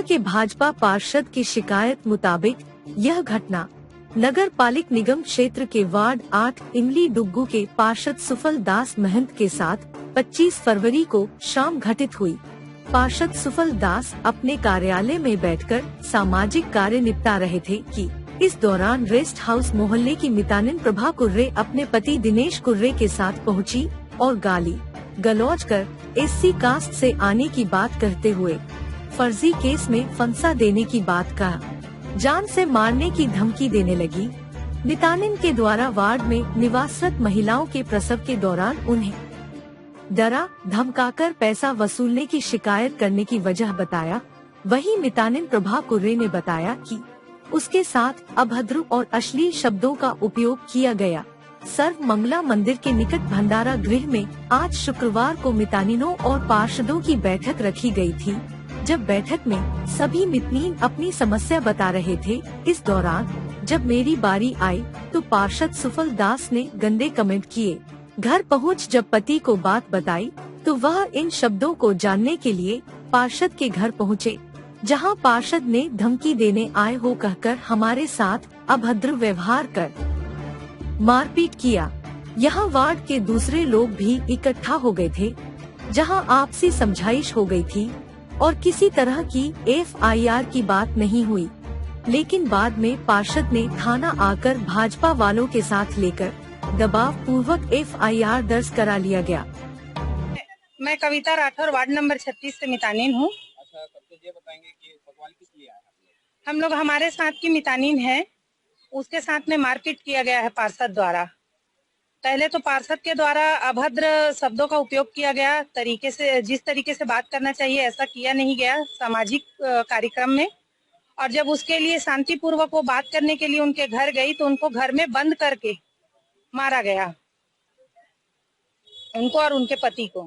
यहाँ के भाजपा पार्षद की शिकायत मुताबिक यह घटना नगर पालिक निगम क्षेत्र के वार्ड 8 इमली डुग्गू के पार्षद सुफल दास महंत के साथ 25 फरवरी को शाम घटित हुई। पार्षद सुफल दास अपने कार्यालय में बैठकर सामाजिक कार्य निपटा रहे थे कि इस दौरान रेस्ट हाउस मोहल्ले की मितानिन प्रभा कुर्रे अपने पति दिनेश कुर्रे के साथ पहुंची और गाली गलौज कर एससी कास्ट से आने की बात कहते हुए फर्जी केस में फंसा देने की बात कहा, जान से मारने की धमकी देने लगी। मितानिन के द्वारा वार्ड में निवासरत महिलाओं के प्रसव के दौरान उन्हें डरा धमकाकर पैसा वसूलने की शिकायत करने की वजह बताया। वहीं मितानिन प्रभा कुर्रे ने बताया कि उसके साथ अभद्र और अश्लील शब्दों का उपयोग किया गया। सर्व मंगला मंदिर के निकट भंडारा गृह में आज शुक्रवार को मितानिनों और पार्षदों की बैठक रखी गई थी। जब बैठक में सभी मितानिन अपनी समस्या बता रहे थे, इस दौरान जब मेरी बारी आई तो पार्षद सुफल दास ने गंदे कमेंट किए। घर पहुंच जब पति को बात बताई तो वह इन शब्दों को जानने के लिए पार्षद के घर पहुंचे, जहां पार्षद ने धमकी देने आए हो कहकर हमारे साथ अभद्र व्यवहार कर मारपीट किया। यहां वार्ड के दूसरे लोग भी इकट्ठा हो गए थे, जहां आपसी समझाइश हो गई थी और किसी तरह की एफआईआर की बात नहीं हुई। लेकिन बाद में पार्षद ने थाना आकर भाजपा वालों के साथ लेकर दबाव पूर्वक एफआईआर दर्ज करा लिया गया। मैं कविता राठौर वार्ड नंबर 36 से मितानिन हूँ। अच्छा, तब तो ये बताएंगे कि सवाल किस लिए आया? हम लोग हमारे साथ की मितानिन है, उसके साथ में मारपीट किया गया है पार्षद द्वारा। पहले तो पार्षद के द्वारा अभद्र शब्दों का उपयोग किया गया, तरीके से जिस तरीके से बात करना चाहिए ऐसा किया नहीं गया सामाजिक कार्यक्रम में। और जब उसके लिए शांतिपूर्वक वो बात करने के लिए उनके घर गई तो उनको घर में बंद करके मारा गया, उनको और उनके पति को।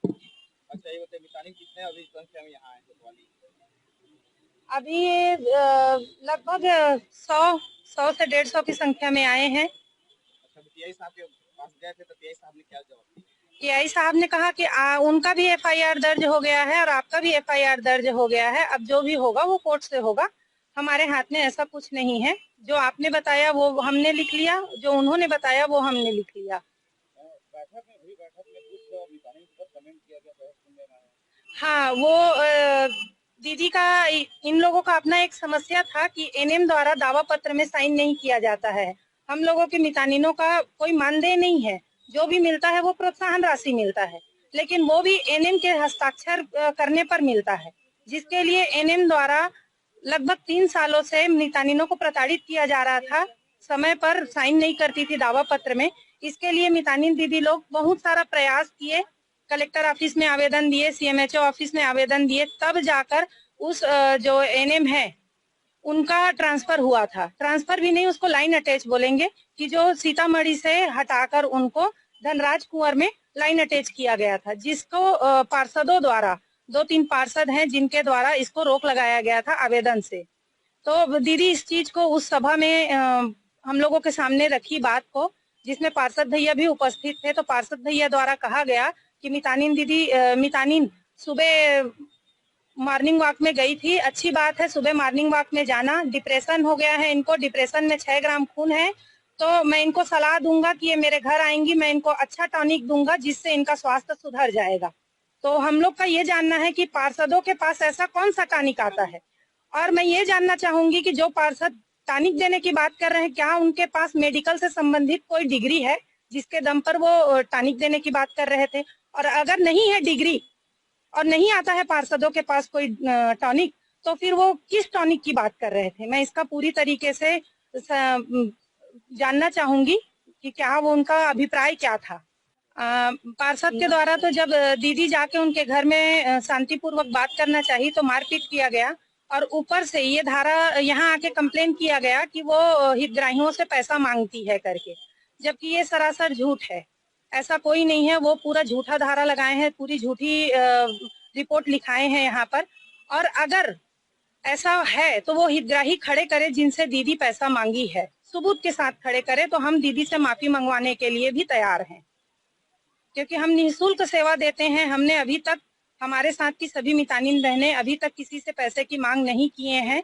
अच्छा, ये बताइए मितानिन कितने अभी संख्या में यहाँ आए? अभी लगभग 100 से 150 की संख्या में आए हैं। अच्छा, टीआई साहब के पास गए थे तो टीआई साहब ने क्या जवाब दिया? टीआई साहब ने कहा कि उनका भी एफआईआर दर्ज हो गया है और आपका भी एफआईआर दर्ज हो गया है, अब जो भी होगा वो कोर्ट से होगा, हमारे हाथ में ऐसा कुछ नहीं है। जो आपने बताया वो हमने लिख लिया, जो उन्होंने बताया वो हमने लिख लिया। बैठक में कुछ मितानिन के ऊपर कमेंट किया गया, बहस सुनने में आया। हाँ, वो दीदी का इन लोगों का अपना एक समस्या था कि एनएम द्वारा दावा पत्र में साइन नहीं किया जाता है। हम लोगों के मितानिनों का कोई मानदेय नहीं है, जो भी मिलता है वो प्रोत्साहन राशि मिलता है, लेकिन वो भी एनएम के हस्ताक्षर करने पर मिलता है, जिसके लिए एनएम द्वारा लगभग 3 सालों से मितानिनों को प्रताड़ित किया जा रहा था। समय पर साइन नहीं करती थी दावा पत्र में। इसके लिए मितानिन दीदी लोग बहुत सारा प्रयास किए, कलेक्टर ऑफिस में आवेदन दिए, सीएमएचओ ऑफिस में आवेदन दिए, तब जाकर उस जो एनएम है उनका ट्रांसफर हुआ था। ट्रांसफर भी नहीं, उसको लाइन अटैच बोलेंगे, कि जो सीतामढ़ी से हटाकर उनको धनराज कुंवर में लाइन अटैच किया गया था, जिसको पार्षदों द्वारा 2-3 पार्षद हैं जिनके द्वारा इसको रोक लगाया गया था आवेदन से। तो दीदी इस चीज को उस सभा में हम लोगों के सामने रखी बात को, जिसमें पार्षद भैया भी उपस्थित थे। तो पार्षद भैया द्वारा कहा गया कि मितानिन सुबह मॉर्निंग वॉक में गई थी, अच्छी बात है सुबह मॉर्निंग वॉक में जाना, डिप्रेशन हो गया है इनको, डिप्रेशन में 6 ग्राम खून है, तो मैं इनको सलाह दूंगा कि ये मेरे घर आएंगी, मैं इनको अच्छा टॉनिक दूंगा जिससे इनका स्वास्थ्य सुधर जाएगा। तो हम लोग का ये जानना है कि पार्षदों के पास ऐसा कौन सा टॉनिक आता है। और मैं ये जानना चाहूंगी कि जो पार्षद टॉनिक देने की बात कर रहे हैं, क्या उनके पास मेडिकल से संबंधित कोई डिग्री है जिसके दम पर वो टॉनिक देने की बात कर रहे थे? और अगर नहीं है डिग्री और नहीं आता है पार्षदों के पास कोई टॉनिक, तो फिर वो किस टॉनिक की बात कर रहे थे? मैं इसका पूरी तरीके से जानना चाहूंगी कि क्या वो उनका अभिप्राय क्या था। पार्षद के द्वारा तो जब दीदी जाके उनके घर में शांतिपूर्वक बात करना चाहिए तो मारपीट किया गया, और ऊपर से ये धारा यहाँ आके कंप्लेन किया गया कि वो हितग्राहियों से पैसा मांगती है करके, जबकि ये सरासर झूठ है, ऐसा कोई नहीं है। वो पूरा झूठा धारा लगाए हैं, पूरी झूठी रिपोर्ट लिखाए हैं यहाँ पर। और अगर ऐसा है तो वो हितग्राही खड़े करे जिनसे दीदी पैसा मांगी है, सबूत के साथ खड़े करे, तो हम दीदी से माफी मंगवाने के लिए भी तैयार हैं, क्योंकि हम निःशुल्क सेवा देते हैं। हमने अभी तक हमारे साथ की सभी मितानिन बहनें अभी तक किसी से पैसे की मांग नहीं किए हैं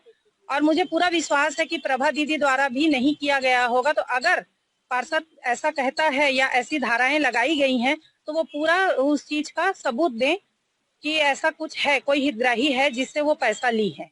और मुझे पूरा विश्वास है कि प्रभा दीदी द्वारा भी नहीं किया गया होगा। तो अगर पार्षद ऐसा कहता है या ऐसी धाराएं लगाई गई हैं तो वो पूरा उस चीज का सबूत दें कि ऐसा कुछ है, कोई हितग्राही है जिससे वो पैसा ली है।